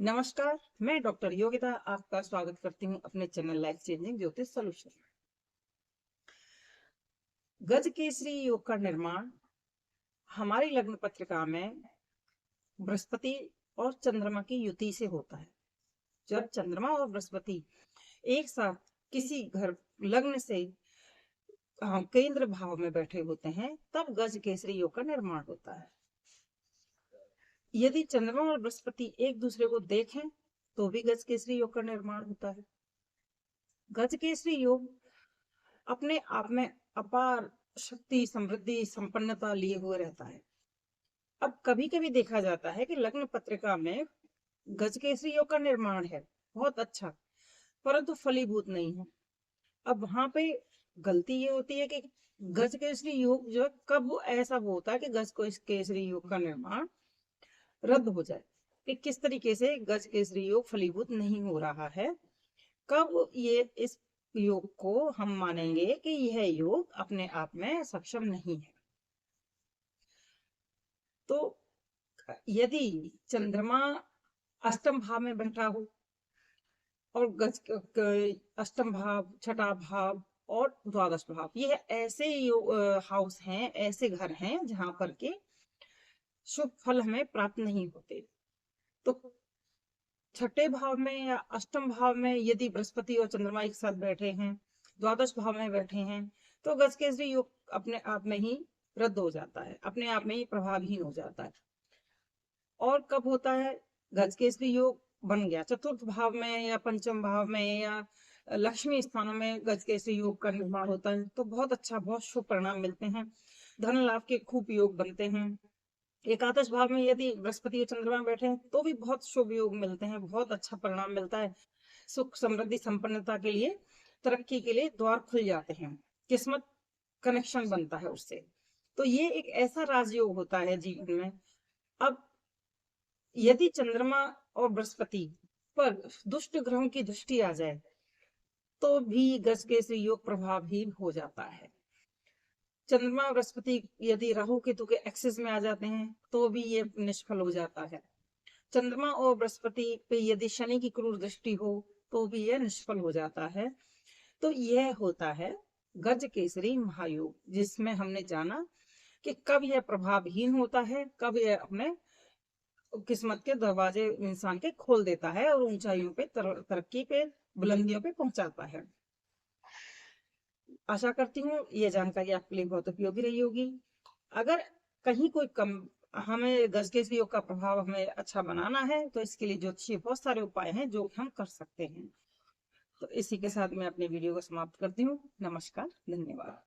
नमस्कार। मैं डॉक्टर योगिता आपका स्वागत करती हूँ अपने चैनल लाइफ चेंजिंग ज्योतिष सॉल्यूशन। गज केसरी योग का निर्माण हमारी लग्न पत्रिका में बृहस्पति और चंद्रमा की युति से होता है। जब चंद्रमा और बृहस्पति एक साथ किसी घर लग्न से केंद्र भाव में बैठे होते हैं तब गज केसरी योग का निर्माण होता है। यदि चंद्रमा और बृहस्पति एक दूसरे को देखें तो भी गज केसरी योग का निर्माण होता है। गज केसरी योग अपने आप में अपार शक्ति, समृद्धि, संपन्नता लिए हुए रहता है। अब कभी कभी देखा जाता है कि लग्न पत्रिका में गज केसरी योग का निर्माण है, बहुत अच्छा, परंतु फलीभूत नहीं है। अब वहां पे गलती ये होती है कि गज केसरी योग जो कब ऐसा होता है कि गज केसरी योग का निर्माण रद्द हो जाए, कि किस तरीके से गज केसरी योग फलीभूत नहीं हो रहा है, कब ये इस योग को हम मानेंगे कि यह योग अपने आप में सक्षम नहीं है। तो यदि चंद्रमा अष्टम भाव में बैठा हो और अष्टम भाव, छठा भाव और द्वादश भाव, यह ऐसे हाउस हैं, ऐसे घर हैं जहां पर के शुभ फल हमें प्राप्त नहीं होते। तो छठे भाव में या अष्टम भाव में यदि बृहस्पति और चंद्रमा एक साथ बैठे हैं, द्वादश भाव में बैठे हैं, तो गज केसरी योग अपने आप में ही रद्द हो जाता है, अपने आप में ही प्रभावहीन हो जाता है। और कब होता है? गज केसरी योग बन गया चतुर्थ भाव में या पंचम भाव में या लक्ष्मी स्थानों में गज केसरी योग का निर्माण होता है, तो बहुत अच्छा, बहुत शुभ परिणाम मिलते हैं, धन लाभ के खूब योग बनते हैं। एकादश भाव में यदि बृहस्पति और चंद्रमा बैठे हैं तो भी बहुत शुभ योग मिलते हैं, बहुत अच्छा परिणाम मिलता है। सुख, समृद्धि, संपन्नता के लिए, तरक्की के लिए द्वार खुल जाते हैं, किस्मत कनेक्शन बनता है उससे। तो ये एक ऐसा राजयोग होता है जीवन में। अब यदि चंद्रमा और बृहस्पति पर दुष्ट ग्रहों की दृष्टि आ जाए तो भी गज केसरी योग प्रभावहीन हो जाता है। चंद्रमा बृहस्पति यदि राहु केतु के एक्सिस में आ जाते हैं तो भी ये निष्फल हो जाता है। चंद्रमा और बृहस्पति पे यदि शनि की क्रूर दृष्टि हो तो भी यह निष्फल हो जाता है। तो यह होता है गज केसरी महायोग, जिसमें हमने जाना कि कब यह प्रभावहीन होता है, कब यह अपने किस्मत के दरवाजे इंसान के खोल देता है और ऊंचाइयों पे, तरक्की पे, बुलंदियों पे पहुंचाता है। आशा करती हूँ ये जानकारी आपके लिए बहुत उपयोगी रही होगी। अगर कहीं कोई कम, हमें गज केसरी योग का प्रभाव हमें अच्छा बनाना है तो इसके लिए ज्योतिषीय बहुत सारे उपाय हैं जो हम कर सकते हैं। तो इसी के साथ मैं अपने वीडियो को समाप्त करती हूँ। नमस्कार, धन्यवाद।